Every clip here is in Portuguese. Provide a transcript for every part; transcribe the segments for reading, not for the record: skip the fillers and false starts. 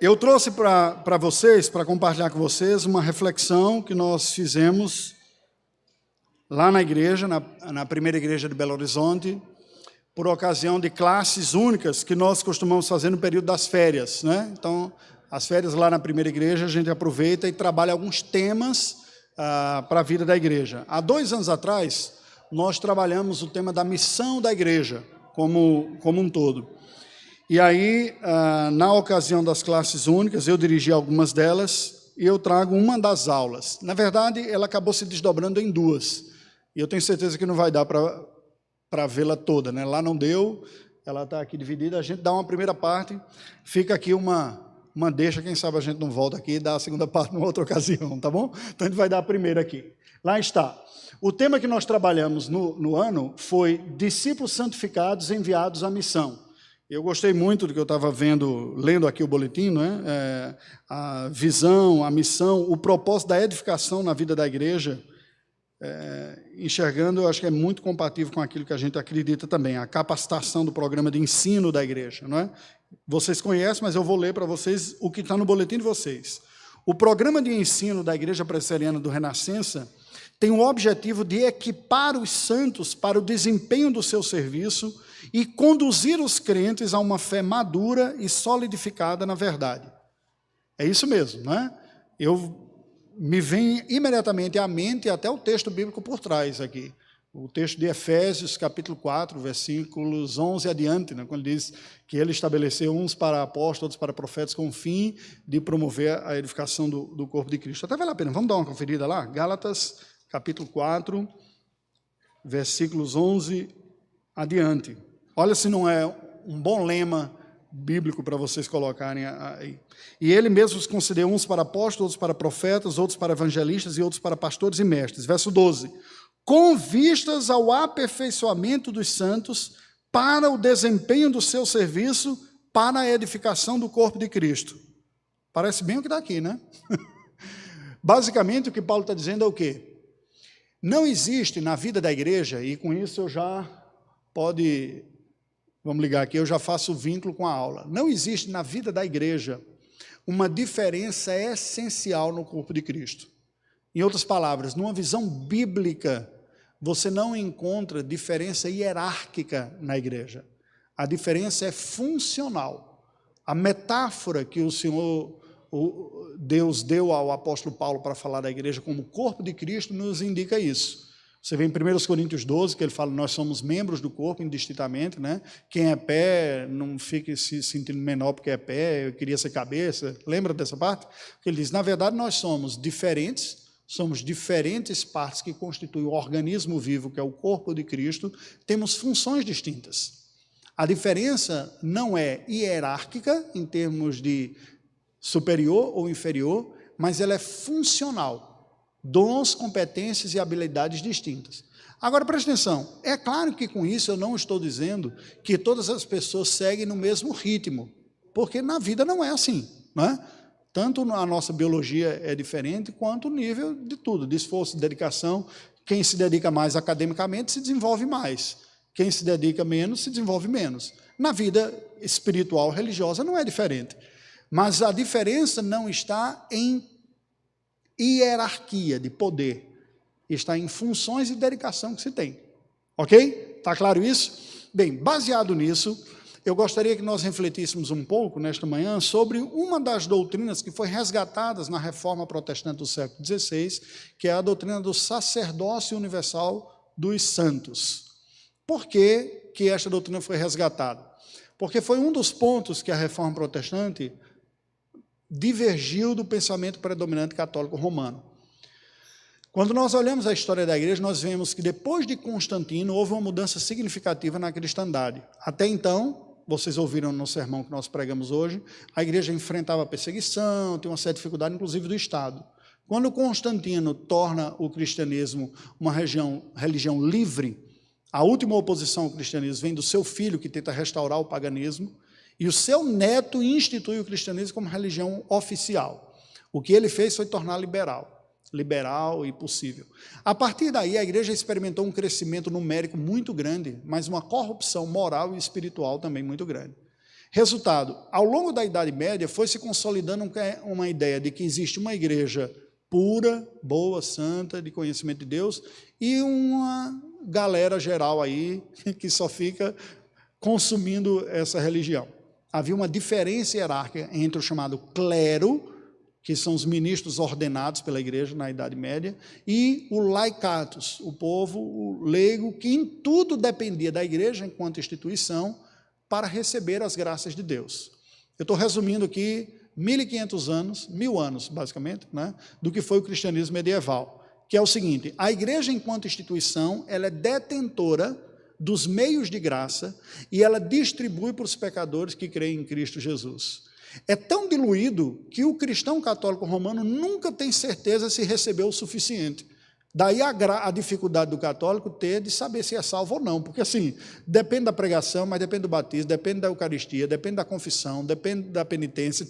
Eu trouxe para vocês, para compartilhar com vocês, uma reflexão que nós fizemos lá na igreja, na primeira igreja de Belo Horizonte, por ocasião de classes únicas que nós costumamos fazer no período das férias, né? Então, as férias lá na primeira igreja, a gente aproveita e trabalha alguns temas para a vida da igreja. Há 2 anos atrás, nós trabalhamos o tema da missão da igreja, como um todo. E aí, na ocasião das classes únicas, eu dirigi algumas delas e eu trago uma das aulas. Na verdade, ela acabou se desdobrando em 2. E eu tenho certeza que não vai dar para vê-la toda, né? Lá não deu, ela está aqui dividida. A gente dá uma primeira parte, fica aqui uma deixa, quem sabe a gente não volta aqui e dá a segunda parte numa outra ocasião, tá bom? Então a gente vai dar a primeira aqui. Lá está. O tema que nós trabalhamos no ano foi discípulos santificados enviados à missão. Eu gostei muito do que eu estava lendo aqui o boletim, né? A visão, a missão, o propósito da edificação na vida da igreja, enxergando, eu acho que é muito compatível com aquilo que a gente acredita também, a capacitação do programa de ensino da igreja, não é? Vocês conhecem, mas eu vou ler para vocês o que está no boletim de vocês. O programa de ensino da Igreja Presbiteriana do Renascença tem o objetivo de equipar os santos para o desempenho do seu serviço e conduzir os crentes a uma fé madura e solidificada na verdade. É isso mesmo, né? Me vem imediatamente à mente até o texto bíblico por trás aqui. O texto de Efésios, capítulo 4, versículos 11 adiante, né, quando ele diz que ele estabeleceu uns para apóstolos, outros para profetas, com o fim de promover a edificação do corpo de Cristo. Até vale a pena, vamos dar uma conferida lá? Gálatas, capítulo 4, versículos 11 adiante. Olha se não é um bom lema bíblico para vocês colocarem aí. E ele mesmo os concedeu uns para apóstolos, outros para profetas, outros para evangelistas e outros para pastores e mestres. Verso 12. Com vistas ao aperfeiçoamento dos santos para o desempenho do seu serviço para a edificação do corpo de Cristo. Parece bem o que está aqui, né? Basicamente, o que Paulo está dizendo é o quê? Não existe na vida da igreja, e com isso eu já vamos ligar aqui, eu já faço o vínculo com a aula. Não existe na vida da igreja uma diferença essencial no corpo de Cristo. Em outras palavras, numa visão bíblica, você não encontra diferença hierárquica na igreja. A diferença é funcional. A metáfora que o Senhor, Deus deu ao apóstolo Paulo para falar da igreja como corpo de Cristo nos indica isso. Você vê em 1 Coríntios 12, que ele fala, nós somos membros do corpo indistintamente, né? Quem é pé, não fique se sentindo menor porque é pé, eu queria ser cabeça. Lembra dessa parte? Ele diz, na verdade, nós somos diferentes partes que constituem o organismo vivo, que é o corpo de Cristo, temos funções distintas. A diferença não é hierárquica, em termos de superior ou inferior, mas ela é funcional. Dons, competências e habilidades distintas. Agora, preste atenção, é claro que com isso eu não estou dizendo que todas as pessoas seguem no mesmo ritmo, porque na vida não é assim, não é? Tanto a nossa biologia é diferente, quanto o nível de tudo, de esforço, de dedicação. Quem se dedica mais academicamente se desenvolve mais. Quem se dedica menos se desenvolve menos. Na vida espiritual, religiosa, não é diferente. Mas a diferença não está em hierarquia de poder, está em funções e dedicação que se tem. Ok? Está claro isso? Bem, baseado nisso, eu gostaria que nós refletíssemos um pouco, nesta manhã, sobre uma das doutrinas que foi resgatadas na Reforma Protestante do século XVI, que é a doutrina do sacerdócio universal dos santos. Por que esta doutrina foi resgatada? Porque foi um dos pontos que a Reforma Protestante divergiu do pensamento predominante católico romano. Quando nós olhamos a história da igreja, nós vemos que depois de Constantino houve uma mudança significativa na cristandade. Até então, vocês ouviram no sermão que nós pregamos hoje, a igreja enfrentava perseguição, tinha uma certa dificuldade, inclusive do Estado. Quando Constantino torna o cristianismo uma religião livre, a última oposição ao cristianismo vem do seu filho, que tenta restaurar o paganismo, e o seu neto institui o cristianismo como religião oficial. O que ele fez foi tornar liberal e possível. A partir daí, a igreja experimentou um crescimento numérico muito grande, mas uma corrupção moral e espiritual também muito grande. Resultado, ao longo da Idade Média foi se consolidando uma ideia de que existe uma igreja pura, boa, santa, de conhecimento de Deus, e uma galera geral aí que só fica consumindo essa religião. Havia uma diferença hierárquica entre o chamado clero, que são os ministros ordenados pela igreja na Idade Média, e o laikatus, o povo o leigo, que em tudo dependia da igreja enquanto instituição para receber as graças de Deus. Eu estou resumindo aqui 1.500 anos, 1.000 anos, basicamente, né, do que foi o cristianismo medieval, que é o seguinte: a igreja enquanto instituição, ela é detentora dos meios de graça e ela distribui para os pecadores que creem em Cristo Jesus. É tão diluído que o cristão católico romano nunca tem certeza se recebeu o suficiente. Daí a dificuldade do católico ter de saber se é salvo ou não, porque assim, depende da pregação, mas depende do batismo, depende da Eucaristia, depende da confissão, depende da penitência.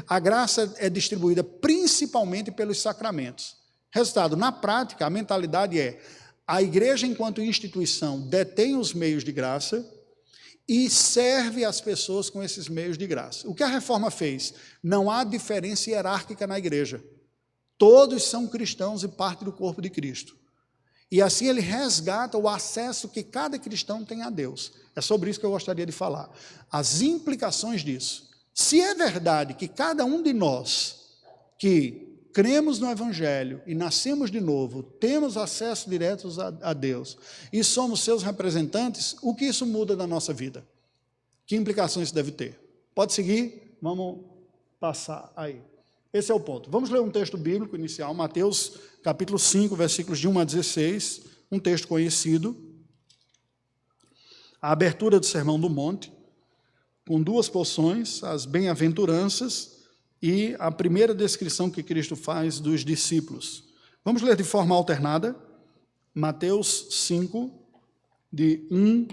A graça é distribuída principalmente pelos sacramentos. Resultado, na prática, a mentalidade é: a igreja enquanto instituição detém os meios de graça e serve as pessoas com esses meios de graça. O que a reforma fez? Não há diferença hierárquica na igreja. Todos são cristãos e parte do corpo de Cristo. E assim ele resgata o acesso que cada cristão tem a Deus. É sobre isso que eu gostaria de falar. As implicações disso. Se é verdade que cada um de nós que cremos no Evangelho e nascemos de novo, temos acesso direto a Deus e somos seus representantes, o que isso muda na nossa vida? Que implicações isso deve ter? Pode seguir? Vamos passar aí. Esse é o ponto. Vamos ler um texto bíblico inicial, Mateus capítulo 5, versículos de 1 a 16, um texto conhecido. A abertura do Sermão do Monte, com duas porções, as bem-aventuranças e a primeira descrição que Cristo faz dos discípulos. Vamos ler de forma alternada, Mateus 5, de 1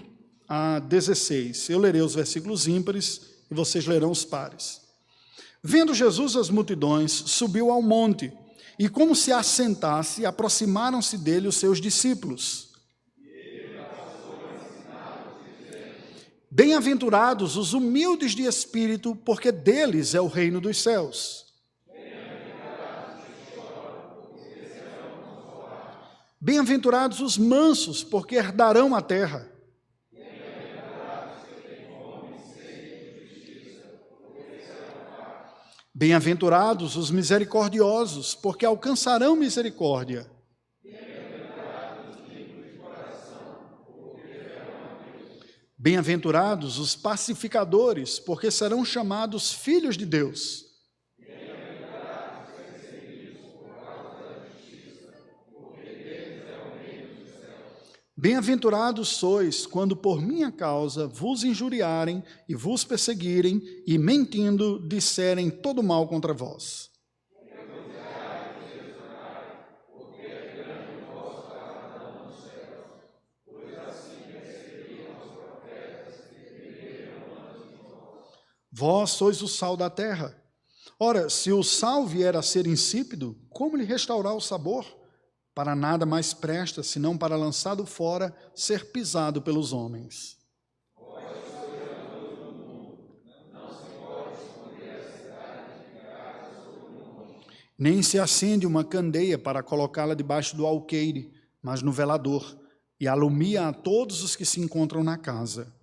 a 16. Eu lerei os versículos ímpares e vocês lerão os pares. Vendo Jesus as multidões, subiu ao monte, e como se assentasse, aproximaram-se dele os seus discípulos. Bem-aventurados os humildes de espírito, porque deles é o reino dos céus. Bem-aventurados os mansos, porque herdarão a terra. Bem-aventurados os misericordiosos, porque alcançarão misericórdia. Bem-aventurados os pacificadores, porque serão chamados filhos de Deus. Bem-aventurados sois, quando por minha causa vos injuriarem e vos perseguirem, e mentindo disserem todo mal contra vós. Vós sois o sal da terra. Ora, se o sal vier a ser insípido, como lhe restaurar o sabor? Para nada mais presta, senão para, lançado fora, ser pisado pelos homens. Nem se acende uma candeia para colocá-la debaixo do alqueire, mas no velador, e alumia a todos os que se encontram na casa.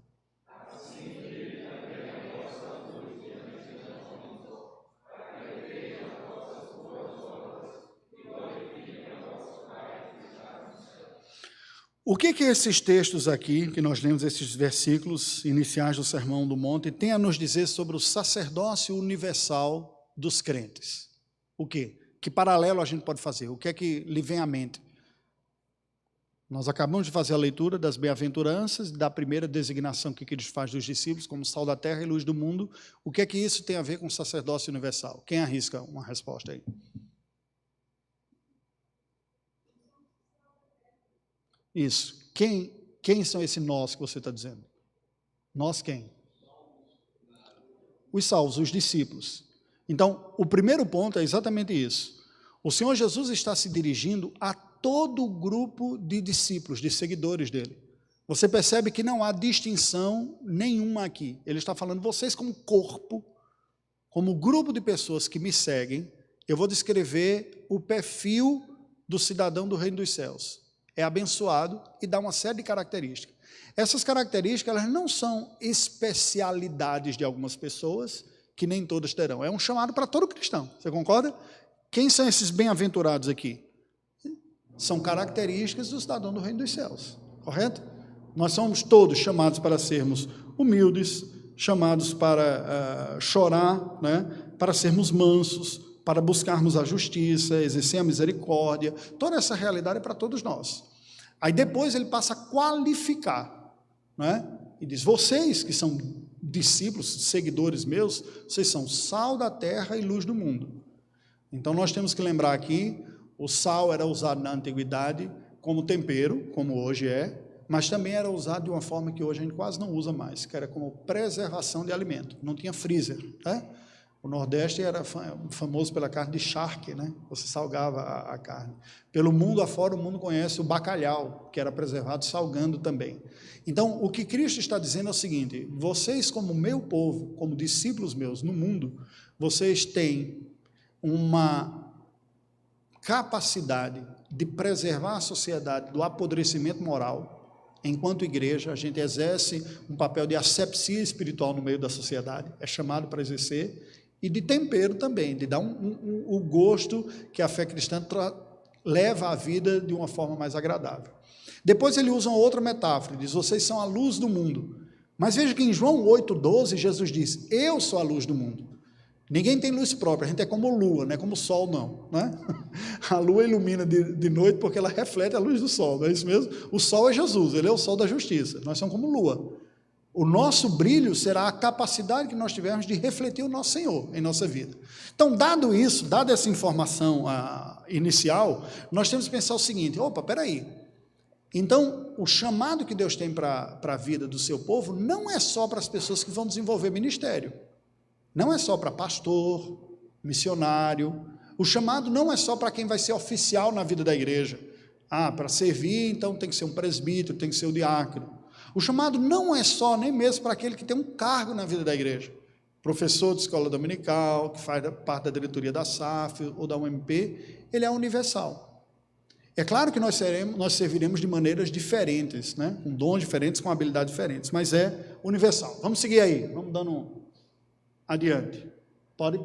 O que esses textos aqui, que nós lemos, esses versículos iniciais do Sermão do Monte, têm a nos dizer sobre o sacerdócio universal dos crentes? O quê? Que paralelo a gente pode fazer? O que é que lhe vem à mente? Nós acabamos de fazer a leitura das bem-aventuranças, da primeira designação que Cristo faz dos discípulos como sal da terra e luz do mundo. O que é que isso tem a ver com o sacerdócio universal? Quem arrisca uma resposta aí? Isso. Quem são esses nós que você está dizendo? Nós quem? Os salvos, os discípulos. Então, o primeiro ponto é exatamente isso. O Senhor Jesus está se dirigindo a todo o grupo de discípulos, de seguidores dele. Você percebe que não há distinção nenhuma aqui. Ele está falando, vocês como corpo, como grupo de pessoas que me seguem, eu vou descrever o perfil do cidadão do reino dos céus. É abençoado e dá uma série de características. Essas características, elas não são especialidades de algumas pessoas, que nem todas terão. É um chamado para todo cristão. Você concorda? Quem são esses bem-aventurados aqui? São características do cidadão do reino dos céus. Correto? Nós somos todos chamados para sermos humildes, chamados para chorar, né? Para sermos mansos, para buscarmos a justiça, exercer a misericórdia. Toda essa realidade é para todos nós. Aí depois ele passa a qualificar, né? E diz, vocês que são discípulos, seguidores meus, vocês são sal da terra e luz do mundo. Então nós temos que lembrar aqui, o sal era usado na antiguidade como tempero, como hoje é, mas também era usado de uma forma que hoje a gente quase não usa mais, que era como preservação de alimento, não tinha freezer, né? O Nordeste era famoso pela carne de charque, né? Você salgava a carne. Pelo mundo afora, o mundo conhece o bacalhau, que era preservado salgando também. Então, o que Cristo está dizendo é o seguinte, vocês como meu povo, como discípulos meus no mundo, vocês têm uma capacidade de preservar a sociedade do apodrecimento moral. Enquanto igreja, a gente exerce um papel de asepsia espiritual no meio da sociedade, é chamado para exercer, e de tempero também, de dar o gosto que a fé cristã leva à vida de uma forma mais agradável. Depois ele usa uma outra metáfora, diz, vocês são a luz do mundo. Mas veja que em João 8,12, Jesus diz, eu sou a luz do mundo. Ninguém tem luz própria, a gente é como lua, não é como sol não, né? A lua ilumina de noite porque ela reflete a luz do sol, não é isso mesmo? O sol é Jesus, ele é o sol da justiça, nós somos como lua. O nosso brilho será a capacidade que nós tivermos de refletir o nosso Senhor em nossa vida. Então, dado isso, dada essa informação inicial, nós temos que pensar o seguinte, opa, peraí, então o chamado que Deus tem para a vida do seu povo não é só para as pessoas que vão desenvolver ministério, não é só para pastor, missionário, o chamado não é só para quem vai ser oficial na vida da igreja, para servir então tem que ser um presbítero, tem que ser o diácono. O chamado não é só, nem mesmo para aquele que tem um cargo na vida da igreja, professor de escola dominical, que faz parte da diretoria da SAF ou da UMP, ele é universal. É claro que nós serviremos de maneiras diferentes, né? Com dons diferentes, com habilidades diferentes, mas é universal. Vamos seguir aí, vamos dando adiante. Pode?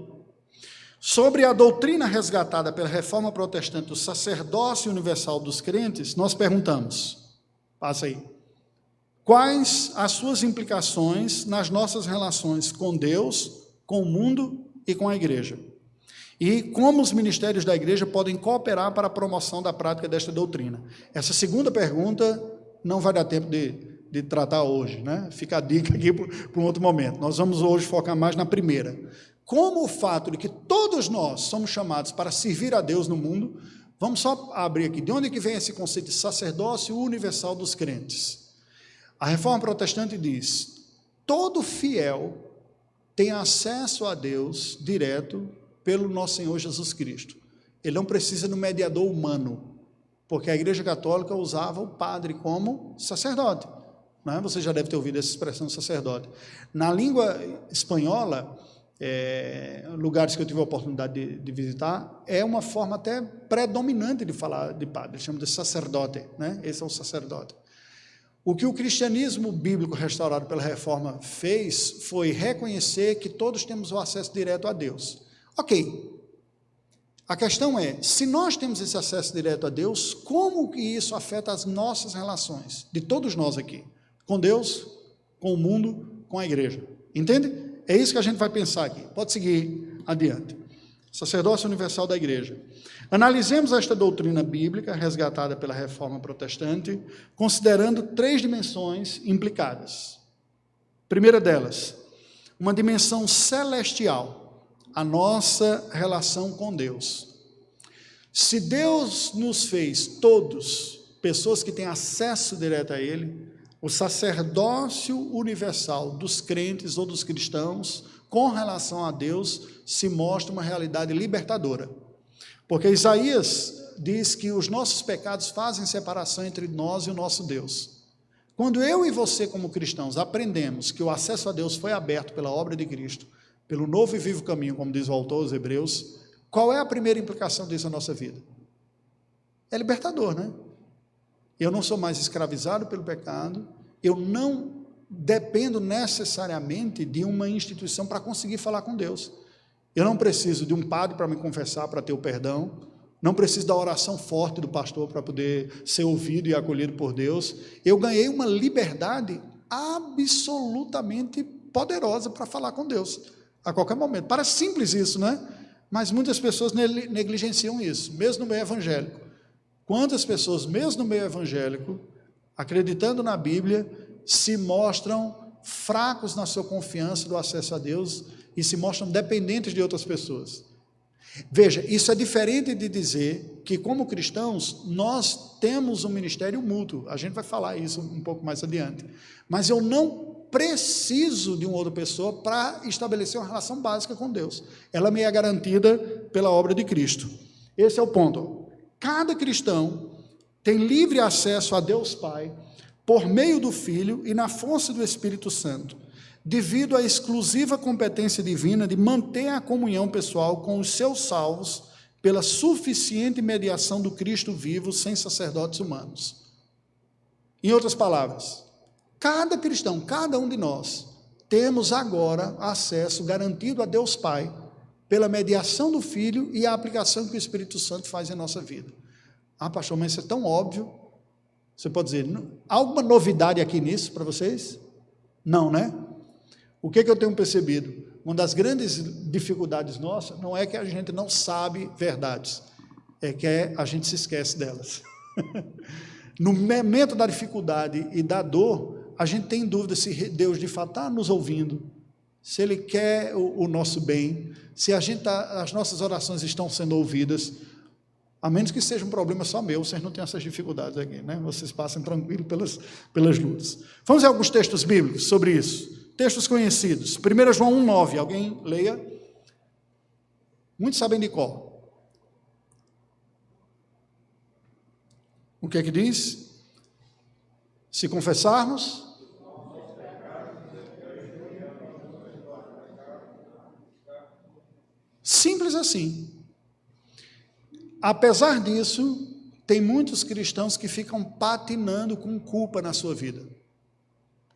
Sobre a doutrina resgatada pela reforma protestante do sacerdócio universal dos crentes, nós perguntamos, passa aí, quais as suas implicações nas nossas relações com Deus, com o mundo e com a igreja? E como os ministérios da igreja podem cooperar para a promoção da prática desta doutrina? Essa segunda pergunta não vai dar tempo de tratar hoje, né? Fica a dica aqui para um outro momento. Nós vamos hoje focar mais na primeira. Como o fato de que todos nós somos chamados para servir a Deus no mundo, vamos só abrir aqui, de onde que vem esse conceito de sacerdócio universal dos crentes? A reforma protestante diz, todo fiel tem acesso a Deus direto pelo nosso Senhor Jesus Cristo. Ele não precisa de um mediador humano, porque a Igreja Católica usava o padre como sacerdote, né? Você já deve ter ouvido essa expressão sacerdote. Na língua espanhola, lugares que eu tive a oportunidade de visitar, é uma forma até predominante de falar de padre, chama de sacerdote, né? Esse é o sacerdote. O que o cristianismo bíblico restaurado pela reforma fez foi reconhecer que todos temos o acesso direto a Deus. Ok, a questão é, se nós temos esse acesso direto a Deus, como que isso afeta as nossas relações, de todos nós aqui, com Deus, com o mundo, com a igreja, entende? É isso que a gente vai pensar aqui, pode seguir adiante. Sacerdócio universal da igreja. Analisemos esta doutrina bíblica, resgatada pela reforma protestante, considerando 3 dimensões implicadas. Primeira delas, uma dimensão celestial, a nossa relação com Deus. Se Deus nos fez todos, pessoas que têm acesso direto a Ele, o sacerdócio universal dos crentes ou dos cristãos, com relação a Deus, se mostra uma realidade libertadora. Porque Isaías diz que os nossos pecados fazem separação entre nós e o nosso Deus. Quando eu e você, como cristãos, aprendemos que o acesso a Deus foi aberto pela obra de Cristo, pelo novo e vivo caminho, como diz o autor aos Hebreus, qual é a primeira implicação disso na nossa vida? É libertador, né? Eu não sou mais escravizado pelo pecado, eu não dependo necessariamente de uma instituição para conseguir falar com Deus. Eu não preciso de um padre para me confessar, para ter o perdão, não preciso da oração forte do pastor para poder ser ouvido e acolhido por Deus. Eu ganhei uma liberdade absolutamente poderosa para falar com Deus, a qualquer momento. Parece simples isso, né? Mas muitas pessoas negligenciam isso, mesmo no meio evangélico. Quantas pessoas, mesmo no meio evangélico, acreditando na Bíblia, se mostram fracos na sua confiança do acesso a Deus e se mostram dependentes de outras pessoas. Veja, isso é diferente de dizer que, como cristãos, nós temos um ministério mútuo. A gente vai falar isso um pouco mais adiante. Mas eu não preciso de uma outra pessoa para estabelecer uma relação básica com Deus. Ela me é garantida pela obra de Cristo. Esse é o ponto. Cada cristão tem livre acesso a Deus Pai por meio do Filho e na força do Espírito Santo, devido à exclusiva competência divina de manter a comunhão pessoal com os seus salvos pela suficiente mediação do Cristo vivo sem sacerdotes humanos. Em outras palavras, cada cristão, cada um de nós, temos agora acesso garantido a Deus Pai pela mediação do Filho e a aplicação que o Espírito Santo faz em nossa vida. Ah, pastor, mas isso é tão óbvio. Você pode dizer, há alguma novidade aqui nisso para vocês? Não, né? O que eu tenho percebido? Uma das grandes dificuldades nossas não é que a gente não sabe verdades, é que a gente se esquece delas. No momento da dificuldade e da dor, a gente tem dúvida se Deus de fato está nos ouvindo, se Ele quer o nosso bem, se as nossas orações estão sendo ouvidas, a menos que seja um problema só meu, vocês não têm essas dificuldades aqui, né? Vocês passem tranquilo pelas lutas. Vamos ver alguns textos bíblicos sobre isso. Textos conhecidos. 1 João 1,9. Alguém leia? Muitos sabem de cor. O que é que diz? Se confessarmos... Simples assim. Apesar disso, tem muitos cristãos que ficam patinando com culpa na sua vida.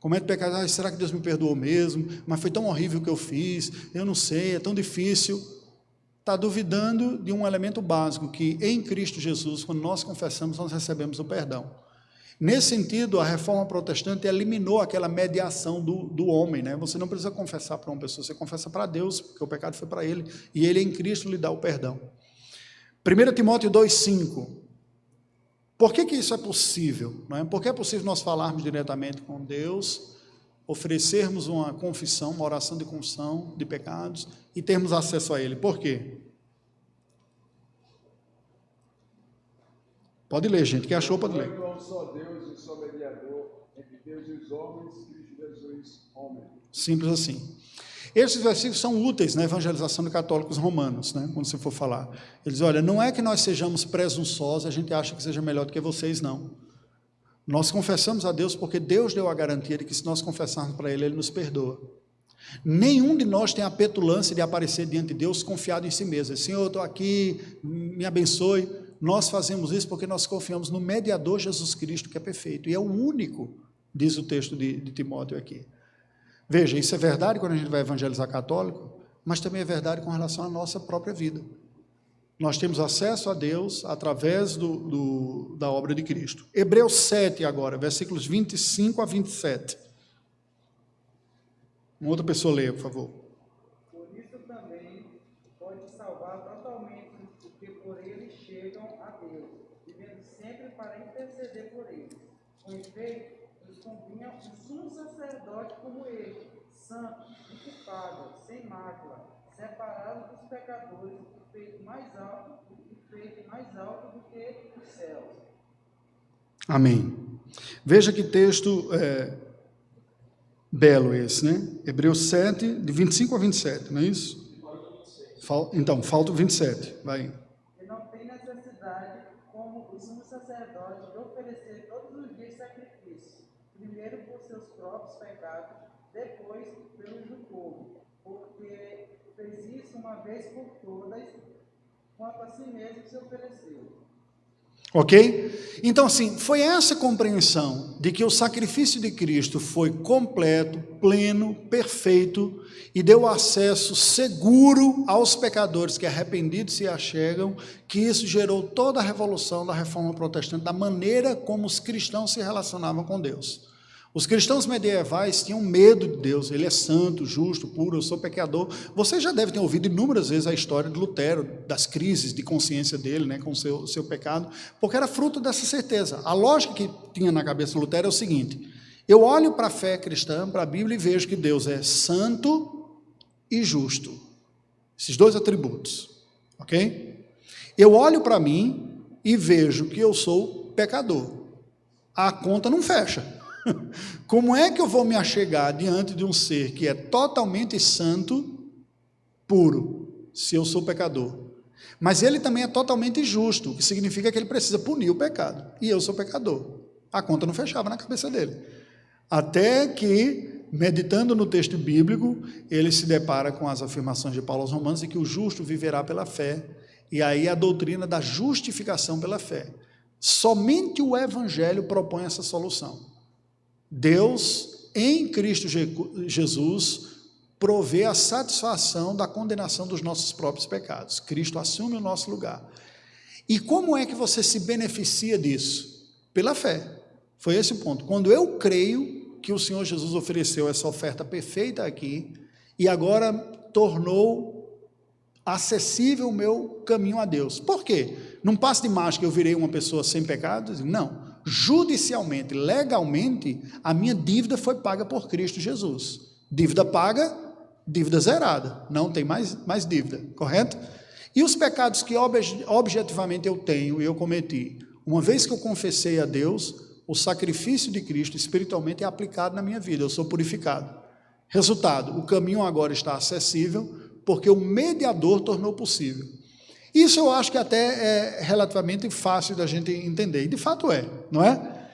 Comete pecado, será que Deus me perdoou mesmo? Mas foi tão horrível o que eu fiz, eu não sei, é tão difícil. Está duvidando de um elemento básico, que em Cristo Jesus, quando nós confessamos, nós recebemos o perdão. Nesse sentido, a reforma protestante eliminou aquela mediação do homem, né? Você não precisa confessar para uma pessoa, você confessa para Deus, porque o pecado foi para Ele, e Ele em Cristo lhe dá o perdão. 1 Timóteo 2,5. Por que isso é possível? Não é? Porque é possível nós falarmos diretamente com Deus, oferecermos uma confissão, uma oração de confissão de pecados e termos acesso a Ele. Por quê? Pode ler, gente. Quem achou, pode ler. Não há um só Deus e só mediador entre Deus e os homens, Cristo Jesus, homem. Simples assim. Esses versículos são úteis na evangelização de católicos romanos, né? Quando você for falar. Eles olha, não é que nós sejamos presunçosos, a gente acha que seja melhor do que vocês, não. Nós confessamos a Deus porque Deus deu a garantia de que se nós confessarmos para Ele, Ele nos perdoa. Nenhum de nós tem a petulância de aparecer diante de Deus confiado em si mesmo. Senhor, eu estou aqui, me abençoe. Nós fazemos isso porque nós confiamos no mediador Jesus Cristo, que é perfeito. E é o único, diz o texto de Timóteo aqui. Veja, isso é verdade quando a gente vai evangelizar católico, mas também é verdade com relação à nossa própria vida. Nós temos acesso a Deus através da obra de Cristo. Hebreus 7 agora, versículos 25 a 27. Uma outra pessoa leia, por favor. Por isso também pode salvar totalmente os que por ele chegam a Deus, vivendo sempre para interceder por eles. Com efeito, nos convinha um sumo sacerdote como ele, santo, inculpável, sem mácula, separado dos pecadores, e feito mais alto do que os céus. Amém. Veja que texto belo esse, né? Hebreus 7, de 25 a 27, não é isso? Então, falta o 27, vai. E não tem necessidade, como o sumo sacerdote, de oferecer todos os dias sacrifício, seus próprios pecados, depois pelos do povo, porque fez isso uma vez por todas, quanto a si mesmo se ofereceu. Ok? Então, assim, foi essa compreensão de que o sacrifício de Cristo foi completo, pleno, perfeito e deu acesso seguro aos pecadores que arrependidos se achegam, que isso gerou toda a revolução da reforma protestante, da maneira como os cristãos se relacionavam com Deus. Os cristãos medievais tinham medo de Deus, ele é santo, justo, puro, eu sou pecador. Você já deve ter ouvido inúmeras vezes a história de Lutero, das crises de consciência dele, né, com o seu pecado, porque era fruto dessa certeza. A lógica que tinha na cabeça de Lutero é o seguinte: eu olho para a fé cristã, para a Bíblia, e vejo que Deus é santo e justo. Esses dois atributos, ok? Eu olho para mim e vejo que eu sou pecador. A conta não fecha. Como é que eu vou me achegar diante de um ser que é totalmente santo, puro, se eu sou pecador? Mas ele também é totalmente justo, o que significa que ele precisa punir o pecado. E eu sou pecador. A conta não fechava na cabeça dele. Até que, meditando no texto bíblico, ele se depara com as afirmações de Paulo aos Romanos de que o justo viverá pela fé. E aí a doutrina da justificação pela fé. Somente o Evangelho propõe essa solução. Deus, em Cristo Jesus, provê a satisfação da condenação dos nossos próprios pecados. Cristo assume o nosso lugar. E como é que você se beneficia disso? Pela fé. Foi esse o ponto. Quando eu creio que o Senhor Jesus ofereceu essa oferta perfeita aqui, e agora tornou acessível o meu caminho a Deus. Por quê? Num passe de mágica eu virei uma pessoa sem pecados? Não. Judicialmente, legalmente, a minha dívida foi paga por Cristo Jesus. Dívida paga, dívida zerada. Não tem mais dívida, correto? E os pecados que objetivamente eu tenho e eu cometi, uma vez que eu confessei a Deus, o sacrifício de Cristo espiritualmente é aplicado na minha vida, eu sou purificado. Resultado, o caminho agora está acessível, porque o mediador tornou possível. Isso eu acho que até é relativamente fácil da gente entender, e de fato é, não é?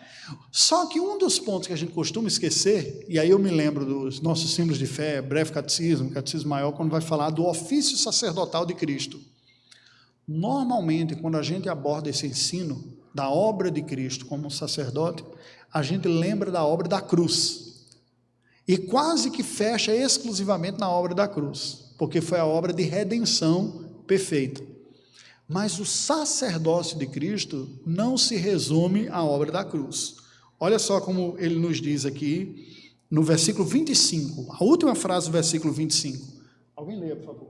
Só que um dos pontos que a gente costuma esquecer, e aí eu me lembro dos nossos símbolos de fé, breve catecismo maior, quando vai falar do ofício sacerdotal de Cristo. Normalmente, quando a gente aborda esse ensino da obra de Cristo como um sacerdote, a gente lembra da obra da cruz, e quase que fecha exclusivamente na obra da cruz, porque foi a obra de redenção perfeita. Mas o sacerdócio de Cristo não se resume à obra da cruz. Olha só como ele nos diz aqui, no versículo 25, a última frase do versículo 25. Alguém leia, por favor.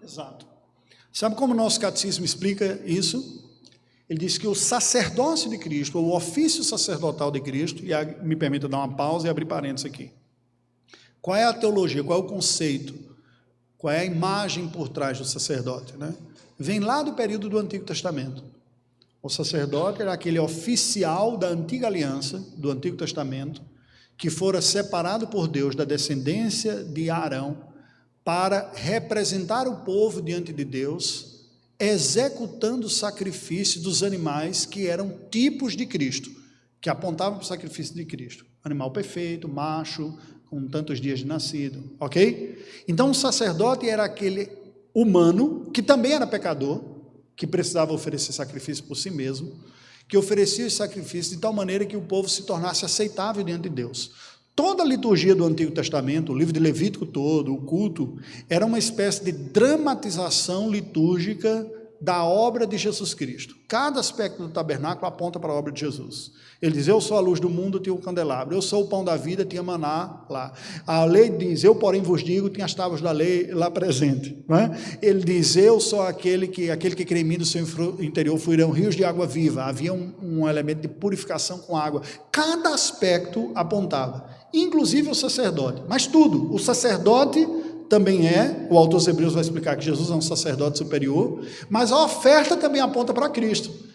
Exato. Sabe como o nosso catecismo explica isso? Ele diz que o sacerdócio de Cristo, ou o ofício sacerdotal de Cristo, e me permita dar uma pausa e abrir parênteses aqui. Qual é a teologia, qual é o conceito? Qual é a imagem por trás do sacerdote, né? Vem lá do período do Antigo Testamento. O sacerdote era aquele oficial da antiga aliança, do Antigo Testamento, que fora separado por Deus da descendência de Arão para representar o povo diante de Deus, executando o sacrifício dos animais que eram tipos de Cristo, que apontavam para o sacrifício de Cristo. Animal perfeito, macho, com tantos dias de nascido, ok? Então o sacerdote era aquele humano, que também era pecador, que precisava oferecer sacrifício por si mesmo, que oferecia esse sacrifício de tal maneira que o povo se tornasse aceitável diante de Deus. Toda a liturgia do Antigo Testamento, o livro de Levítico todo, o culto, era uma espécie de dramatização litúrgica da obra de Jesus Cristo. Cada aspecto do tabernáculo aponta para a obra de Jesus. Ele diz, eu sou a luz do mundo, tinha o candelabro. Eu sou o pão da vida, tinha maná lá. A lei diz, eu porém vos digo, tinha as tábuas da lei lá presente. Não é? Ele diz, eu sou aquele que crê em mim, do seu interior fluirão rios de água viva. Havia um elemento de purificação com água. Cada aspecto apontava, inclusive o sacerdote. Mas tudo, o sacerdote também o autor dos Hebreus vai explicar que Jesus é um sacerdote superior, mas a oferta também aponta para Cristo.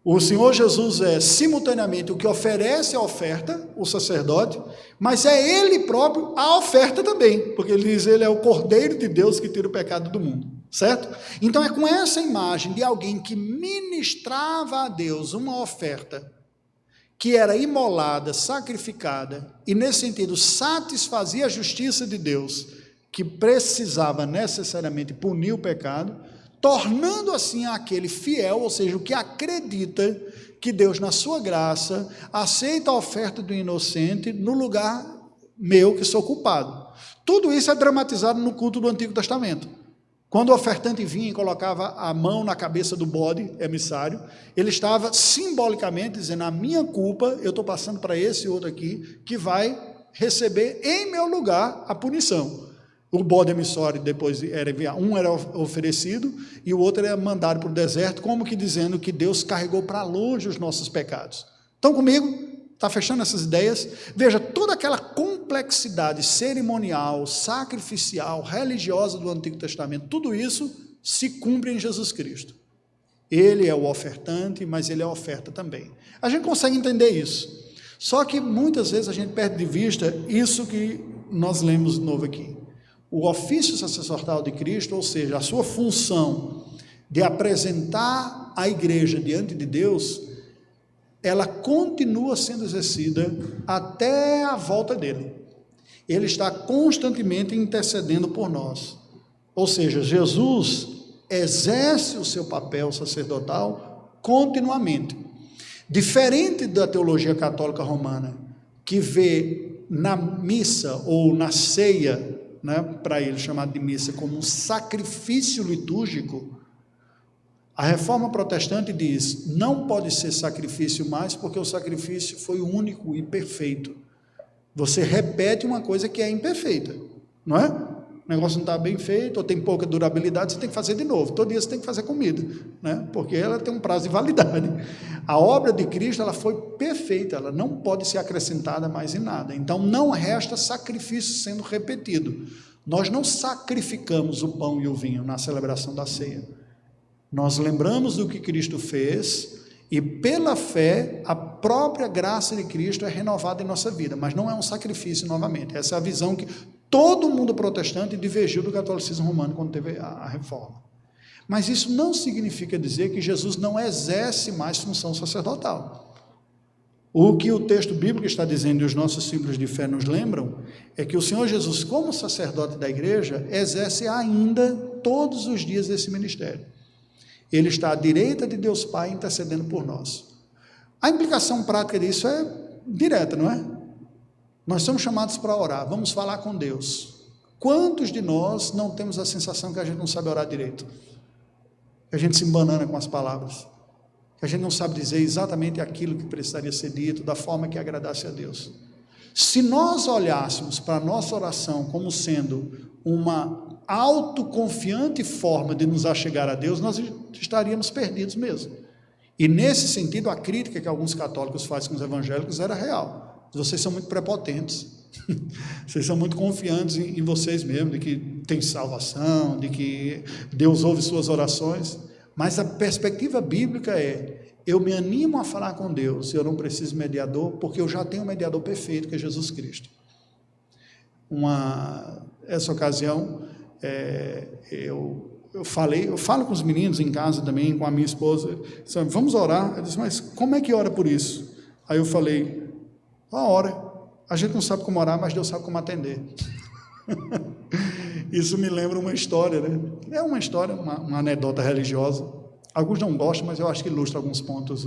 O Senhor Jesus é simultaneamente o que oferece a oferta, o sacerdote, mas é Ele próprio a oferta também, porque ele diz, Ele é o Cordeiro de Deus que tira o pecado do mundo. certo? Então é com essa imagem de alguém que ministrava a Deus uma oferta que era imolada, sacrificada, e nesse sentido satisfazia a justiça de Deus, que precisava necessariamente punir o pecado, tornando assim aquele fiel, ou seja, o que acredita que Deus, na sua graça, aceita a oferta do inocente no lugar meu, que sou culpado. Tudo isso é dramatizado no culto do Antigo Testamento. Quando o ofertante vinha e colocava a mão na cabeça do bode emissário, ele estava simbolicamente dizendo: a minha culpa, eu estou passando para esse outro aqui, que vai receber em meu lugar a punição. O bode emissório depois um era oferecido e o outro era mandado para o deserto, como que dizendo que Deus carregou para longe os nossos pecados. Estão comigo? Está fechando essas ideias? Veja, toda aquela complexidade cerimonial, sacrificial, religiosa do Antigo Testamento, tudo isso se cumpre em Jesus Cristo. Ele é o ofertante, mas ele é a oferta também. A gente consegue entender isso. Só que muitas vezes a gente perde de vista isso que nós lemos de novo aqui. O ofício sacerdotal de Cristo, ou seja, a sua função de apresentar a igreja diante de Deus, ela continua sendo exercida até a volta dele. Ele está constantemente intercedendo por nós. Ou seja, Jesus exerce o seu papel sacerdotal continuamente. Diferente da teologia católica romana, que vê na missa ou na ceia, né, para ele chamado de missa, como um sacrifício litúrgico, a reforma protestante diz: não pode ser sacrifício mais, porque o sacrifício foi único e perfeito. Você repete uma coisa que é imperfeita, não é? O negócio não está bem feito, ou tem pouca durabilidade, você tem que fazer de novo. Todo dia você tem que fazer comida, né? Porque ela tem um prazo de validade. A obra de Cristo, ela foi perfeita, ela não pode ser acrescentada mais em nada. Então não resta sacrifício sendo repetido. Nós não sacrificamos o pão e o vinho na celebração da ceia. Nós lembramos do que Cristo fez e, pela fé, a própria graça de Cristo é renovada em nossa vida, mas não é um sacrifício novamente. Essa é a visão que todo mundo protestante divergiu do catolicismo romano quando teve a reforma. Mas isso não significa dizer que Jesus não exerce mais função sacerdotal. O que o texto bíblico está dizendo e os nossos símbolos de fé nos lembram é que o Senhor Jesus, como sacerdote da igreja, exerce ainda todos os dias esse ministério. Ele está à direita de Deus Pai intercedendo por nós. A implicação prática disso é direta, não é? Nós somos chamados para orar, vamos falar com Deus. Quantos de nós não temos a sensação que a gente não sabe orar direito? Que a gente se embanana com as palavras, que a gente não sabe dizer exatamente aquilo que precisaria ser dito, da forma que agradasse a Deus. Se nós olhássemos para a nossa oração como sendo uma autoconfiante forma de nos achegar a Deus, nós estaríamos perdidos mesmo. E nesse sentido, a crítica que alguns católicos fazem com os evangélicos era real. Vocês são muito prepotentes, vocês são muito confiantes em vocês mesmos, de que tem salvação, de que Deus ouve suas orações, mas a perspectiva bíblica é: eu me animo a falar com Deus, eu não preciso de mediador, porque eu já tenho um mediador perfeito, que é Jesus Cristo. Essa ocasião, eu falo com os meninos em casa também, com a minha esposa, disse: vamos orar. Eu disse: mas como é que ora por isso? Aí eu falei: ora, a gente não sabe como orar, mas Deus sabe como atender. Isso me lembra uma história, né? É uma história, uma anedota religiosa. Alguns não gostam, mas eu acho que ilustra alguns pontos.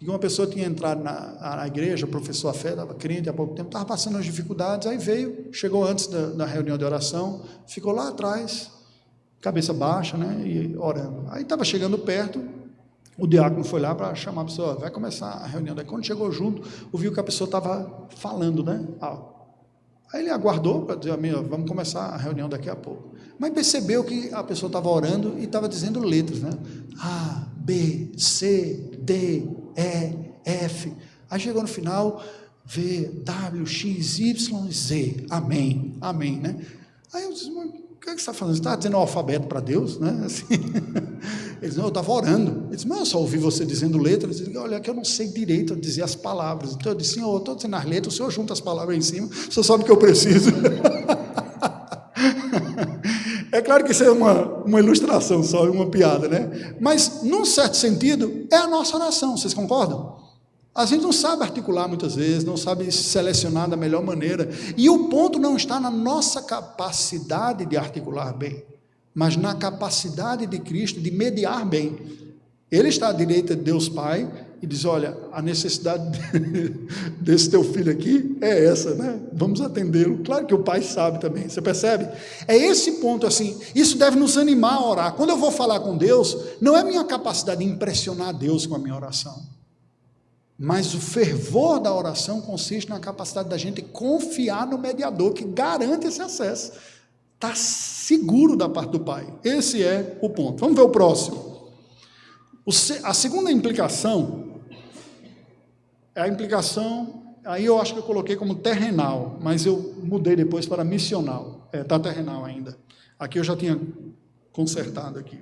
Uma pessoa tinha entrado na igreja, professou a fé, estava crente há pouco tempo, estava passando as dificuldades, aí chegou antes da reunião de oração, ficou lá atrás, cabeça baixa, né, e orando. Aí estava chegando perto, o diácono foi lá para chamar a pessoa: vai começar a reunião. Daí, quando chegou junto, ouviu que a pessoa estava falando, né? Aí ele aguardou para dizer: vamos começar a reunião daqui a pouco. Mas percebeu que a pessoa estava orando e estava dizendo letras, né? A, B, C, D, E, F. Aí chegou no final: V, W, X, Y, Z. Amém, amém, né? Aí eu disse: mas o que é que você está falando? Você está dizendo o alfabeto para Deus, né? Assim. Ele disse: não, eu estava orando. Ele disse: mas eu só ouvi você dizendo letras. Ele disse: olha, que eu não sei direito dizer as palavras. Então eu disse: senhor, eu estou dizendo as letras, o senhor junta as palavras em cima, o senhor sabe o que eu preciso. É claro Claro que isso é uma ilustração só, uma piada, né? Mas, num certo sentido, é a nossa oração, vocês concordam? A gente não sabe articular muitas vezes, não sabe selecionar da melhor maneira. E o ponto não está na nossa capacidade de articular bem, mas na capacidade de Cristo de mediar bem. Ele está à direita de Deus Pai e diz, olha, a necessidade desse teu filho aqui é essa, né? Vamos atendê-lo. Claro que o Pai sabe também, você percebe? É esse ponto assim, isso deve nos animar a orar. Quando eu vou falar com Deus, não é minha capacidade de impressionar Deus com a minha oração, mas o fervor da oração consiste na capacidade da gente confiar no mediador que garante esse acesso. Está seguro da parte do Pai. Esse é o ponto. Vamos ver o próximo. A segunda implicação é a implicação, aí eu acho que eu coloquei como terrenal, mas eu mudei depois para missional. Está terrenal ainda. Aqui eu já tinha consertado aqui.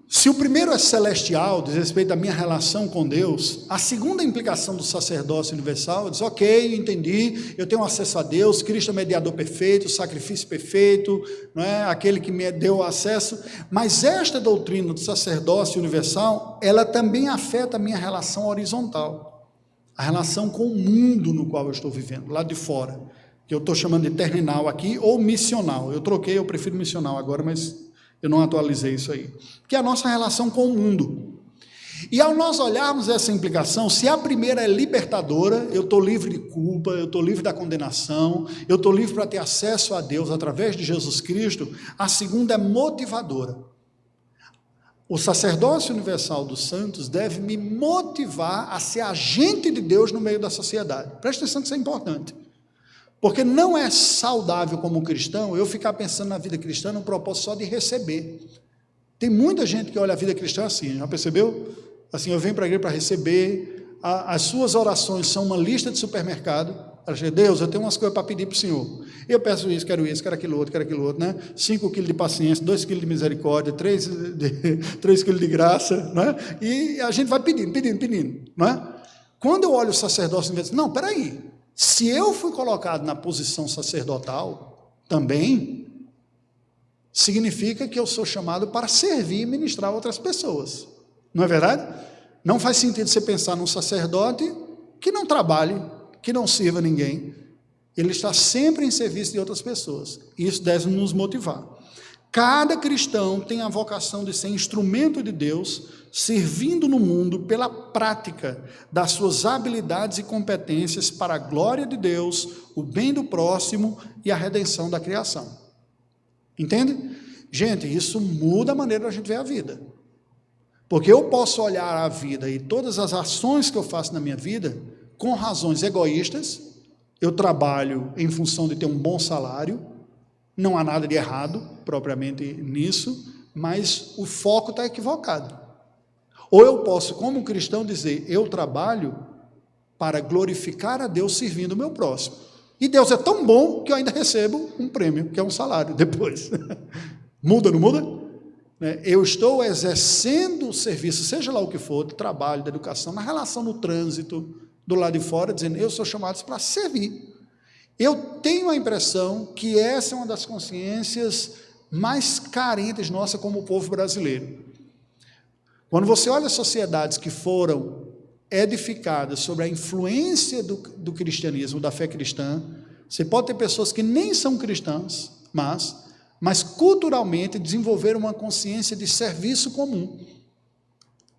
Se o primeiro é celestial, diz respeito à minha relação com Deus, a segunda implicação do sacerdócio universal diz, ok, entendi, eu tenho acesso a Deus, Cristo é mediador perfeito, sacrifício perfeito, não é? Aquele que me deu acesso, mas esta doutrina do sacerdócio universal, ela também afeta a minha relação horizontal, a relação com o mundo no qual eu estou vivendo, lá de fora, que eu estou chamando de terrenal aqui, ou missional. Eu troquei, eu prefiro missional agora, mas eu não atualizei isso aí, que é a nossa relação com o mundo. E ao nós olharmos essa implicação, se a primeira é libertadora, eu estou livre de culpa, eu estou livre da condenação, eu estou livre para ter acesso a Deus através de Jesus Cristo, a segunda é motivadora. O sacerdócio universal dos santos deve me motivar a ser agente de Deus no meio da sociedade. Presta atenção que isso é importante. Porque não é saudável como cristão eu ficar pensando na vida cristã num propósito só de receber. Tem muita gente que olha a vida cristã assim, já percebeu? Assim, eu venho para a igreja para receber, as suas orações são uma lista de supermercado. Ela diz, Deus, eu tenho umas coisas para pedir para o Senhor. Eu peço isso, quero aquilo outro, né? 5 quilos de paciência, 2 quilos de misericórdia, 3 quilos de graça, né? E a gente vai pedindo, não é? Quando eu olho o sacerdócio, eu digo, não, peraí, se eu fui colocado na posição sacerdotal, também, significa que eu sou chamado para servir e ministrar outras pessoas. Não é verdade? Não faz sentido você pensar num sacerdote que não trabalhe, que não sirva ninguém. Ele está sempre em serviço de outras pessoas. Isso deve nos motivar. Cada cristão tem a vocação de ser instrumento de Deus, servindo no mundo pela prática das suas habilidades e competências para a glória de Deus, o bem do próximo e a redenção da criação. Entende? Gente, isso muda a maneira da gente ver a vida. Porque eu posso olhar a vida e todas as ações que eu faço na minha vida com razões egoístas. Eu trabalho em função de ter um bom salário, não há nada de errado propriamente nisso, mas o foco está equivocado. Ou eu posso, como cristão, dizer, eu trabalho para glorificar a Deus servindo o meu próximo. E Deus é tão bom que eu ainda recebo um prêmio, que é um salário depois. Muda, não muda? Eu estou exercendo o serviço, seja lá o que for, de trabalho, de educação, na relação no trânsito, do lado de fora, dizendo, eu sou chamado para servir. Eu tenho a impressão que essa é uma das consciências mais carentes nossa como povo brasileiro. Quando você olha sociedades que foram edificadas sobre a influência do cristianismo, da fé cristã, você pode ter pessoas que nem são cristãs, mas culturalmente desenvolveram uma consciência de serviço comum.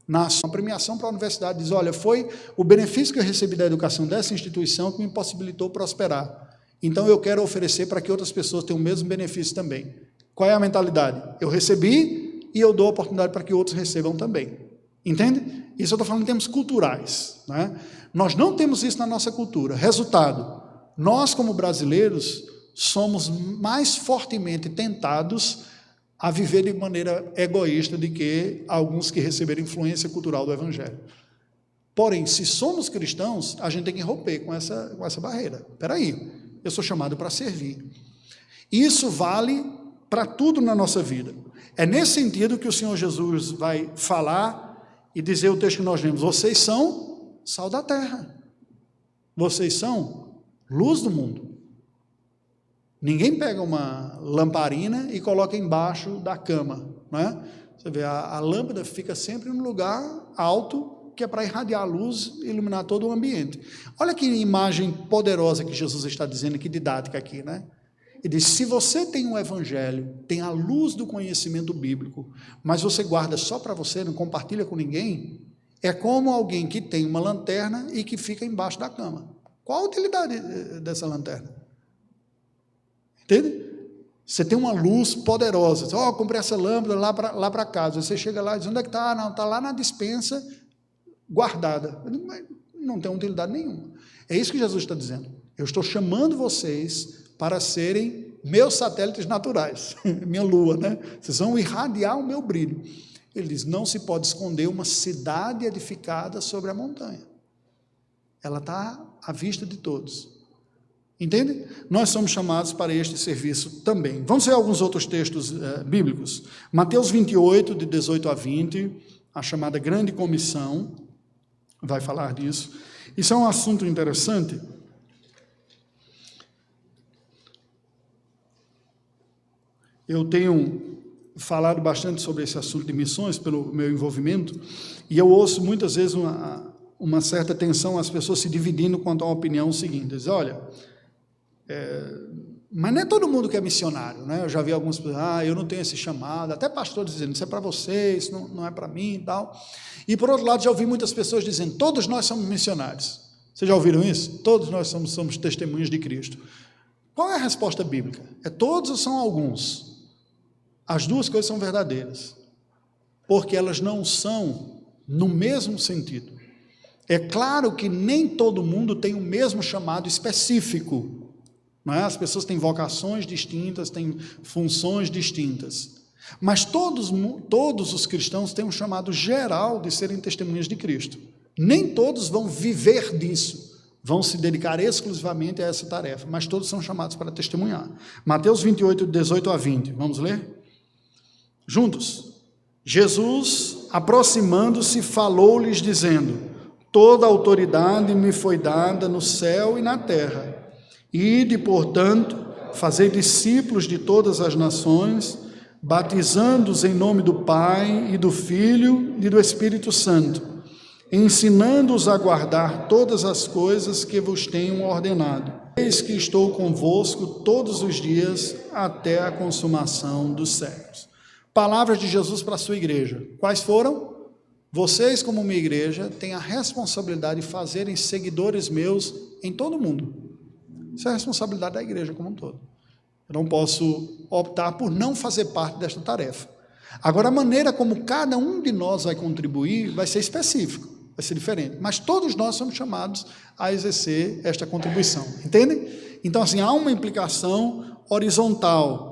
Na premiação para a universidade diz, olha, foi o benefício que eu recebi da educação dessa instituição que me possibilitou prosperar. Então eu quero oferecer para que outras pessoas tenham o mesmo benefício também. Qual é a mentalidade? Eu recebi e eu dou a oportunidade para que outros recebam também. Entende? Isso eu estou falando em termos culturais, né? Nós não temos isso na nossa cultura. Resultado, nós como brasileiros somos mais fortemente tentados a viver de maneira egoísta do que alguns que receberam influência cultural do Evangelho. Porém, se somos cristãos, a gente tem que romper com essa barreira. Espera aí, eu sou chamado para servir. Isso vale para tudo na nossa vida. É nesse sentido que o Senhor Jesus vai falar e dizer o texto que nós lemos, vocês são sal da terra, vocês são luz do mundo. Ninguém pega uma lamparina e coloca embaixo da cama, né? Você vê, a lâmpada fica sempre num lugar alto, que é para irradiar a luz e iluminar todo o ambiente. Olha que imagem poderosa que Jesus está dizendo, que didática aqui, né? Ele diz, se você tem um evangelho, tem a luz do conhecimento bíblico, mas você guarda só para você, não compartilha com ninguém, é como alguém que tem uma lanterna e que fica embaixo da cama. Qual a utilidade dessa lanterna? Entende? Você tem uma luz poderosa. Você, comprei essa lâmpada lá para casa. Você chega lá e diz, onde é que está? Não, está lá na despensa, guardada. Não tem utilidade nenhuma. É isso que Jesus está dizendo. Eu estou chamando vocês para serem meus satélites naturais, minha lua, né? Vocês vão irradiar o meu brilho. Ele diz, não se pode esconder uma cidade edificada sobre a montanha. Ela está à vista de todos. Entende? Nós somos chamados para este serviço também. Vamos ver alguns outros textos bíblicos. Mateus 28, de 18 a 20, a chamada Grande Comissão, vai falar disso. Isso é um assunto interessante. Eu tenho falado bastante sobre esse assunto de missões, pelo meu envolvimento, e eu ouço muitas vezes uma certa tensão, as pessoas se dividindo quanto a uma opinião seguinte, diz, olha, mas não é todo mundo que é missionário, né? Eu já vi algumas pessoas, eu não tenho esse chamado, até pastores dizendo, isso é para vocês, não é para mim e tal. E por outro lado, já ouvi muitas pessoas dizendo, todos nós somos missionários. Vocês já ouviram isso? Todos nós somos testemunhas de Cristo. Qual é a resposta bíblica? É todos ou são alguns? As duas coisas são verdadeiras, porque elas não são no mesmo sentido. É claro que nem todo mundo tem o mesmo chamado específico, não é? As pessoas têm vocações distintas, têm funções distintas, mas todos os cristãos têm um chamado geral de serem testemunhas de Cristo. Nem todos vão viver disso, vão se dedicar exclusivamente a essa tarefa, mas todos são chamados para testemunhar. Mateus 28, 18 a 20, vamos ler? Juntos. Jesus, aproximando-se, falou-lhes, dizendo, toda a autoridade me foi dada no céu e na terra. Ide, portanto, fazei discípulos de todas as nações, batizando-os em nome do Pai, e do Filho, e do Espírito Santo, ensinando-os a guardar todas as coisas que vos tenho ordenado. Eis que estou convosco todos os dias, até a consumação dos séculos. Palavras de Jesus para a sua igreja. Quais foram? Vocês, como minha igreja, têm a responsabilidade de fazerem seguidores meus em todo o mundo. Isso é a responsabilidade da igreja como um todo. Eu não posso optar por não fazer parte desta tarefa. Agora, a maneira como cada um de nós vai contribuir vai ser específico, vai ser diferente. Mas todos nós somos chamados a exercer esta contribuição. Entendem? Então, assim, há uma implicação horizontal,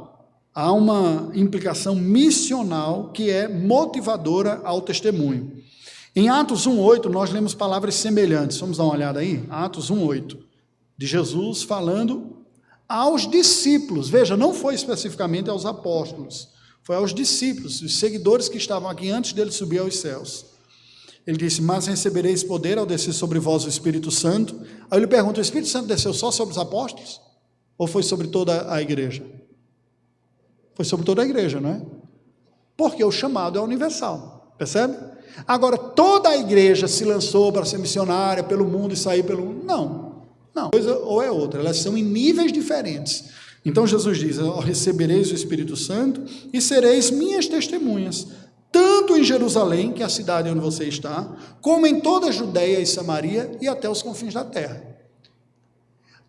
há uma implicação missional que é motivadora ao testemunho. Em Atos 1,8, nós lemos palavras semelhantes. Vamos dar uma olhada aí? Atos 1,8, de Jesus falando aos discípulos. Veja, não foi especificamente aos apóstolos, foi aos discípulos, os seguidores que estavam aqui antes dele subir aos céus. Ele disse, mas recebereis poder ao descer sobre vós o Espírito Santo. Aí ele pergunta, o Espírito Santo desceu só sobre os apóstolos? Ou foi sobre toda a igreja? Foi sobre toda a igreja, não é? Porque o chamado é universal, percebe? Agora, toda a igreja se lançou para ser missionária pelo mundo e sair pelo mundo? Não, coisa ou é outra, elas são em níveis diferentes. Então Jesus diz, recebereis o Espírito Santo e sereis minhas testemunhas, tanto em Jerusalém, que é a cidade onde você está, como em toda a Judeia e Samaria e até os confins da terra.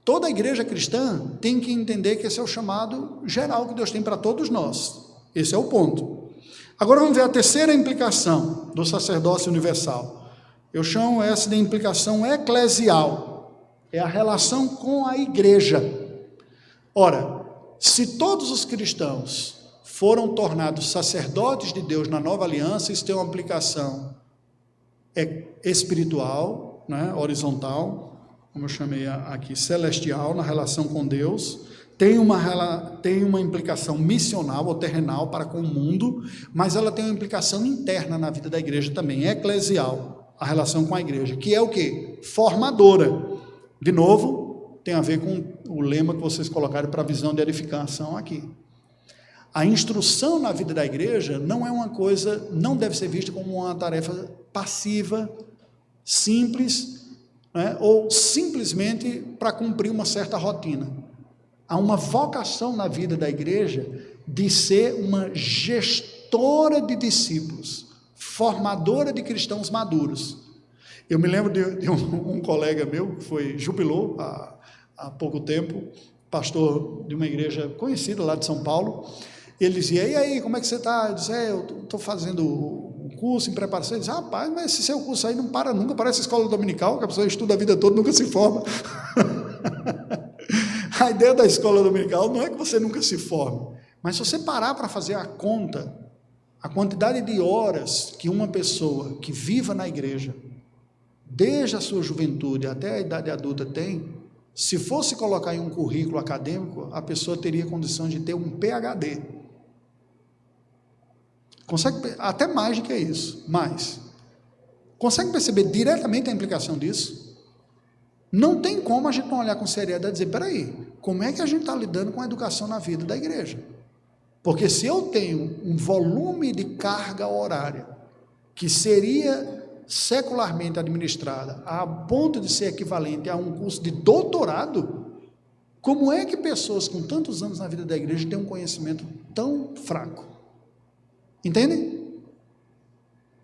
Toda a igreja cristã tem que entender que esse é o chamado geral que Deus tem para todos nós. Esse é o ponto. Agora vamos ver a terceira implicação do sacerdócio universal. Eu chamo essa de implicação eclesial. É a relação com a igreja. Ora, se todos os cristãos foram tornados sacerdotes de Deus na nova aliança, isso tem uma aplicação espiritual, né, horizontal, como eu chamei aqui, celestial, na relação com Deus, tem uma implicação missional ou terrenal para com o mundo, mas ela tem uma implicação interna na vida da igreja também, eclesial, a relação com a igreja, que é o quê? Formadora. De novo, tem a ver com o lema que vocês colocaram para a visão de edificação aqui. A instrução na vida da igreja não é uma coisa, não deve ser vista como uma tarefa passiva, simples, né, ou simplesmente para cumprir uma certa rotina. Há uma vocação na vida da igreja de ser uma gestora de discípulos, formadora de cristãos maduros. Eu me lembro de um colega meu que jubilou há pouco tempo, pastor de uma igreja conhecida lá de São Paulo. Ele dizia: e aí, como é que você está? Eu disse: eu estou fazendo um curso em preparação. Ele disse: rapaz, mas esse seu curso aí não para nunca, parece escola dominical, que a pessoa estuda a vida toda e nunca se forma. A ideia da escola dominical não é que você nunca se forme, mas se você parar para fazer a conta, a quantidade de horas que uma pessoa que viva na igreja, desde a sua juventude até a idade adulta tem, se fosse colocar em um currículo acadêmico, a pessoa teria condição de ter um PhD. Consegue, até mais do que isso, mais. Consegue perceber diretamente a implicação disso? Não tem como a gente não olhar com seriedade e dizer: peraí, como é que a gente está lidando com a educação na vida da igreja? Porque se eu tenho um volume de carga horária que seria secularmente administrada a ponto de ser equivalente a um curso de doutorado, como é que pessoas com tantos anos na vida da igreja têm um conhecimento tão fraco? Entendem?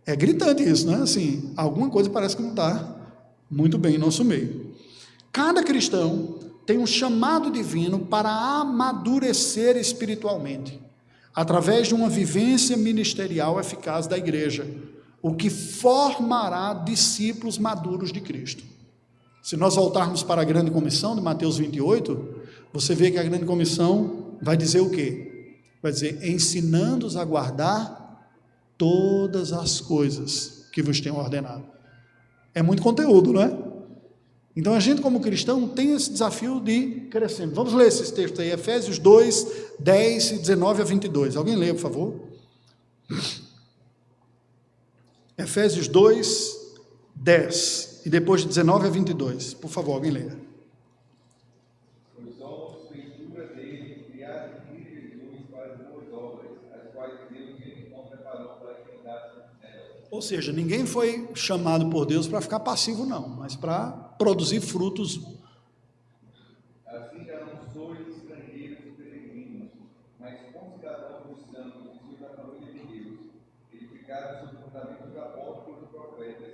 É gritante isso, né? Assim, alguma coisa parece que não está muito bem em nosso meio. Cada cristão tem um chamado divino para amadurecer espiritualmente, através de uma vivência ministerial eficaz da igreja, o que formará discípulos maduros de Cristo. Se nós voltarmos para a grande comissão de Mateus 28, você vê que a grande comissão vai dizer o quê? Vai dizer: ensinando-os a guardar todas as coisas que vos tenho ordenado. É muito conteúdo, não é? Então a gente, como cristão, tem esse desafio de crescer. Vamos ler esses textos aí, Efésios 2, 10 e 19 a 22. Alguém lê, por favor? Efésios 2, 10 e depois de 19 a 22. Por favor, alguém lê. Pois somos feitura dele, criados em Cristo Jesus para as boas obras, as quais Deus então preparou para que andassem nelas. Ou seja, ninguém foi chamado por Deus para ficar passivo, não, mas para produzir frutos. Assim já não sois estrangeiros e peregrinos, mas concidadãos dos santos e da família de Deus, edificados sobre o fundamento dos apóstolos e profetas,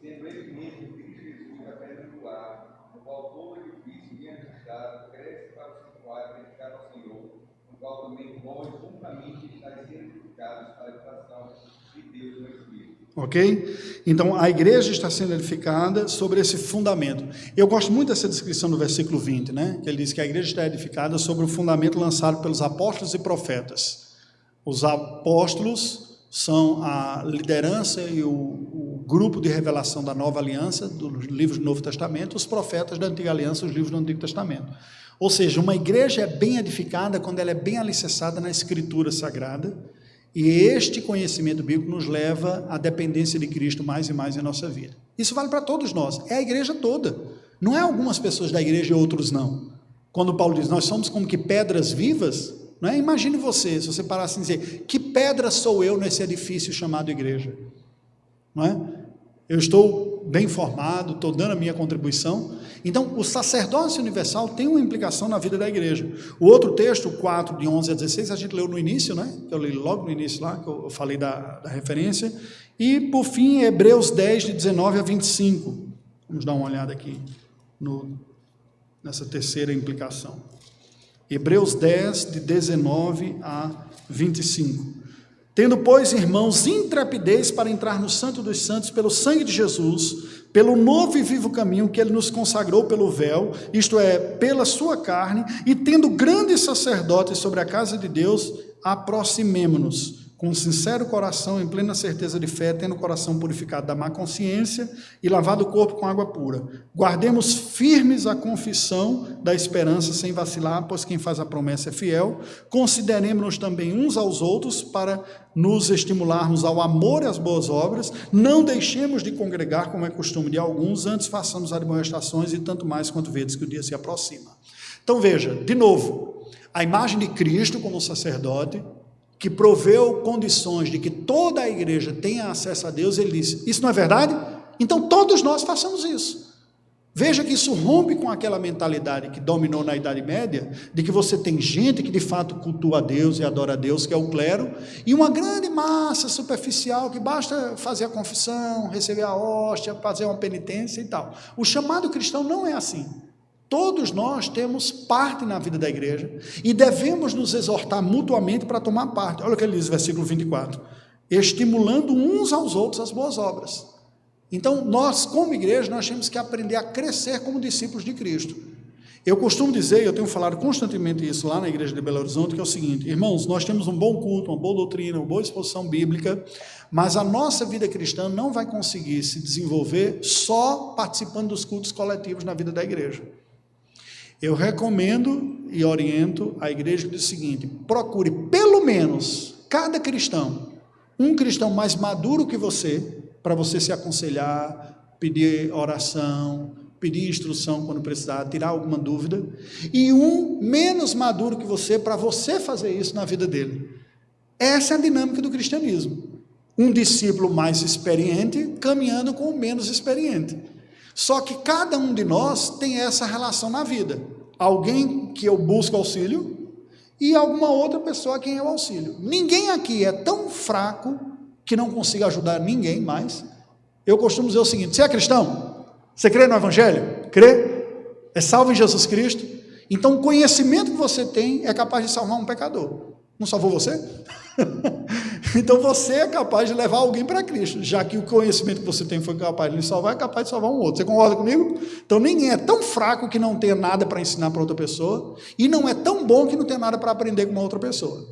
sendo ele mesmo Cristo Jesus a pedra angular, no qual todo edifício bem ajustado cresce para o santuário dedicado ao Senhor, no qual também vós juntamente estáis sendo edificados para a habitação de Deus no Espírito. Ok? Então, a igreja está sendo edificada sobre esse fundamento. Eu gosto muito dessa descrição do versículo 20, né? Que ele diz que a igreja está edificada sobre o fundamento lançado pelos apóstolos e profetas. Os apóstolos são a liderança e o grupo de revelação da nova aliança, dos livros do Novo Testamento, os profetas da antiga aliança, os livros do Antigo Testamento. Ou seja, uma igreja é bem edificada quando ela é bem alicerçada na Escritura Sagrada, e este conhecimento bíblico nos leva à dependência de Cristo mais e mais em nossa vida. Isso vale para todos nós, é a igreja toda. Não é algumas pessoas da igreja e outros não. Quando Paulo diz: nós somos como que pedras vivas, não é? Imagine você, se você parasse e dizer: que pedra sou eu nesse edifício chamado igreja? Não é? Eu estou bem formado, estou dando a minha contribuição. Então, o sacerdócio universal tem uma implicação na vida da igreja. O outro texto, 4, de 11 a 16, a gente leu no início, né? Eu li logo no início lá, que eu falei da referência. E, por fim, Hebreus 10, de 19 a 25. Vamos dar uma olhada aqui nessa terceira implicação. Hebreus 10, de 19 a 25. Tendo, pois, irmãos, intrepidez para entrar no Santo dos Santos pelo sangue de Jesus, pelo novo e vivo caminho que ele nos consagrou pelo véu, isto é, pela sua carne, e tendo grandes sacerdotes sobre a casa de Deus, aproximemo-nos com sincero coração, em plena certeza de fé, tendo o coração purificado da má consciência e lavado o corpo com água pura. Guardemos firmes a confissão da esperança sem vacilar, pois quem faz a promessa é fiel. Consideremos-nos também uns aos outros para nos estimularmos ao amor e às boas obras. Não deixemos de congregar, como é costume de alguns, antes façamos admoestações e tanto mais quanto vedes que o dia se aproxima. Então veja, de novo, a imagem de Cristo como sacerdote, que proveu condições de que toda a igreja tenha acesso a Deus, ele disse, isso não é verdade? Então todos nós façamos isso. Veja que isso rompe com aquela mentalidade que dominou na Idade Média, de que você tem gente que de fato cultua a Deus e adora a Deus, que é o clero, e uma grande massa superficial que basta fazer a confissão, receber a hóstia, fazer uma penitência e tal. O chamado cristão não é assim. Todos nós temos parte na vida da igreja e devemos nos exortar mutuamente para tomar parte. Olha o que ele diz no versículo 24. Estimulando uns aos outros as boas obras. Então, nós, como igreja, nós temos que aprender a crescer como discípulos de Cristo. Eu costumo dizer, eu tenho falado constantemente isso lá na igreja de Belo Horizonte, que é o seguinte, irmãos, nós temos um bom culto, uma boa doutrina, uma boa exposição bíblica, mas a nossa vida cristã não vai conseguir se desenvolver só participando dos cultos coletivos na vida da igreja. Eu recomendo e oriento a igreja que diz o seguinte, procure pelo menos cada cristão, um cristão mais maduro que você, para você se aconselhar, pedir oração, pedir instrução quando precisar, tirar alguma dúvida, e um menos maduro que você, para você fazer isso na vida dele. Essa é a dinâmica do cristianismo. Um discípulo mais experiente caminhando com o menos experiente. Só que cada um de nós tem essa relação na vida. Alguém que eu busco auxílio e alguma outra pessoa a quem eu auxilio. Ninguém aqui é tão fraco que não consiga ajudar ninguém mais. Eu costumo dizer o seguinte, você é cristão? Você crê no Evangelho? Crê? É salvo em Jesus Cristo? Então o conhecimento que você tem é capaz de salvar um pecador. Não salvou você? Então você é capaz de levar alguém para Cristo, já que o conhecimento que você tem foi capaz de lhe salvar, é capaz de salvar um outro. Você concorda comigo? Então ninguém é tão fraco que não tenha nada para ensinar para outra pessoa, e não é tão bom que não tenha nada para aprender com uma outra pessoa.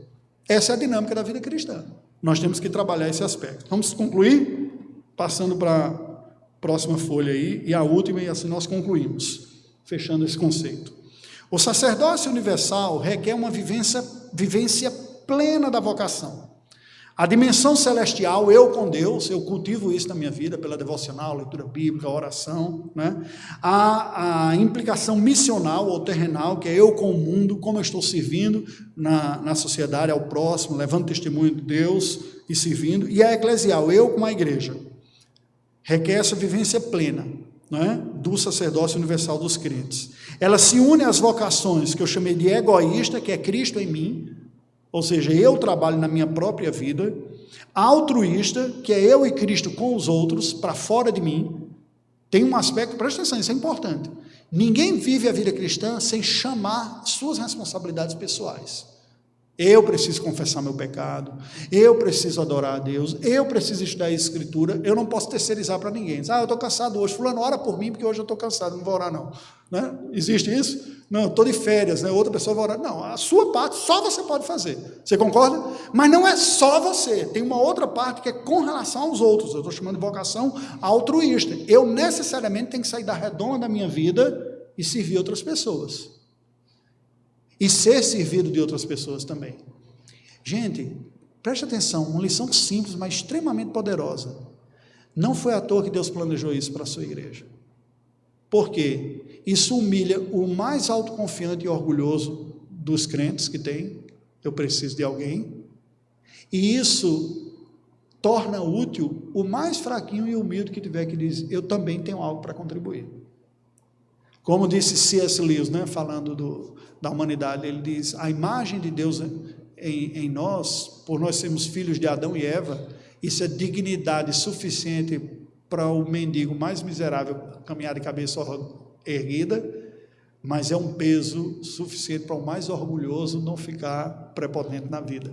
Essa é a dinâmica da vida cristã. Nós temos que trabalhar esse aspecto. Vamos concluir, passando para a próxima folha aí, e a última, e assim nós concluímos, fechando esse conceito. O sacerdócio universal requer uma vivência plena da vocação. A dimensão celestial, eu com Deus, eu cultivo isso na minha vida, pela devocional, leitura bíblica, oração, né? A implicação missional ou terrenal, que é eu com o mundo, como eu estou servindo na sociedade, ao próximo, levando testemunho de Deus e servindo, e a eclesial, eu com a igreja, requer essa vivência plena, né? Do sacerdócio universal dos crentes. Ela se une às vocações que eu chamei de egoísta, que é Cristo em mim, ou seja, eu trabalho na minha própria vida, altruísta, que é eu e Cristo com os outros, para fora de mim. Tem um aspecto, presta atenção, isso é importante. Ninguém vive a vida cristã sem chamar suas responsabilidades pessoais. Eu preciso confessar meu pecado, eu preciso adorar a Deus, eu preciso estudar a Escritura, eu não posso terceirizar para ninguém. Eu estou cansado hoje, fulano, ora por mim, porque hoje eu estou cansado, não vou orar não. Né? Existe isso? Não, estou de férias, né? Outra pessoa vai orar. Não, a sua parte só você pode fazer. Você concorda? Mas não é só você, tem uma outra parte que é com relação aos outros. Eu estou chamando de vocação altruísta. Eu necessariamente tenho que sair da redonda da minha vida e servir outras pessoas. E ser servido de outras pessoas também. Gente, preste atenção, uma lição simples, mas extremamente poderosa. Não foi à toa que Deus planejou isso para a sua igreja. Por quê? Isso humilha o mais autoconfiante e orgulhoso dos crentes que tem. Eu preciso de alguém. E isso torna útil o mais fraquinho e humilde que tiver, que diz, eu também tenho algo para contribuir. Como disse C.S. Lewis, né, falando da humanidade, ele diz, a imagem de Deus em nós, por nós sermos filhos de Adão e Eva, isso é dignidade suficiente para o mendigo mais miserável caminhar de cabeça erguida, mas é um peso suficiente para o mais orgulhoso não ficar prepotente na vida.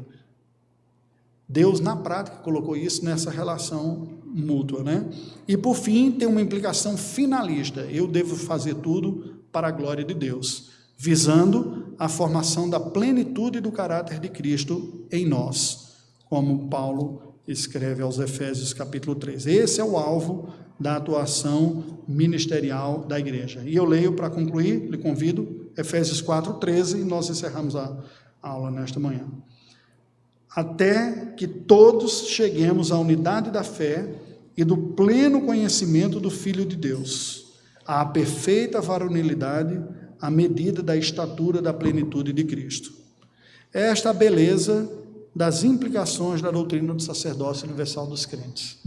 Deus, na prática, colocou isso nessa relação mútua, né? E, por fim, tem uma implicação finalista. Eu devo fazer tudo para a glória de Deus, visando a formação da plenitude do caráter de Cristo em nós, como Paulo escreve aos Efésios capítulo 3. Esse é o alvo da atuação ministerial da igreja. E eu leio para concluir, lhe convido, Efésios 4:13, e nós encerramos a aula nesta manhã. Até que todos cheguemos à unidade da fé e do pleno conhecimento do Filho de Deus, à perfeita varonilidade, à medida da estatura da plenitude de Cristo. Esta é a beleza das implicações da doutrina do sacerdócio universal dos crentes.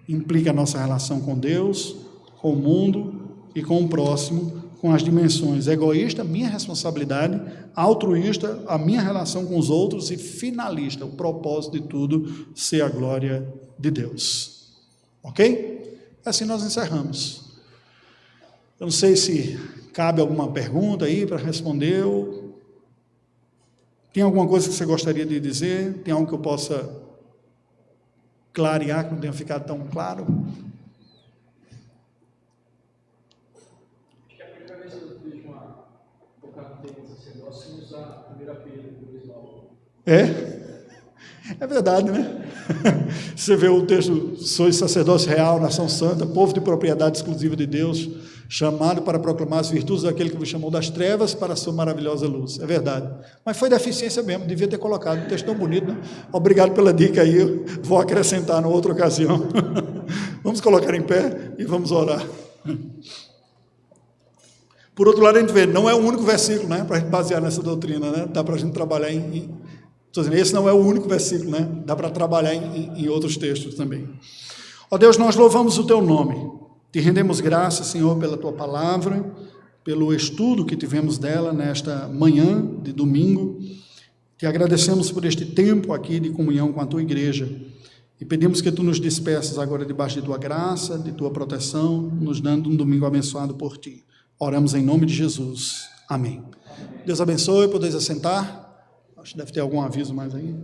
Implica a nossa relação com Deus, com o mundo e com o próximo, com as dimensões egoísta, minha responsabilidade, altruísta, a minha relação com os outros, e finalista, o propósito de tudo ser a glória de Deus. Ok? Assim nós encerramos. Eu não sei se cabe alguma pergunta aí para responder. Tem alguma coisa que você gostaria de dizer? Tem algo que eu possa clarear, que não tenha ficado tão claro? Acho que a primeira vez que eu vejo tocar no tema do sacerdócio, sem usar 1 Pedro 2:9. É verdade, né? Você vê o texto: sois sacerdócio real, nação santa, povo de propriedade exclusiva de Deus, chamado para proclamar as virtudes daquele que vos chamou das trevas para a sua maravilhosa luz. É verdade. Mas foi deficiência mesmo, devia ter colocado. Um texto tão bonito, né? Obrigado pela dica aí, eu vou acrescentar numa outra ocasião. Vamos colocar em pé e vamos orar. Por outro lado, a gente vê, não é o único versículo, né, para a gente basear nessa doutrina, né? Dá para a gente trabalhar estou dizendo, esse não é o único versículo, né? Dá para trabalhar em outros textos também. Ó Deus, nós louvamos o teu nome. Te rendemos graças, Senhor, pela tua palavra, pelo estudo que tivemos dela nesta manhã de domingo. Te agradecemos por este tempo aqui de comunhão com a tua igreja e pedimos que tu nos despeças agora debaixo de tua graça, de tua proteção, nos dando um domingo abençoado por ti. Oramos em nome de Jesus. Amém. Deus abençoe, podeis assentar. Acho que deve ter algum aviso mais aí.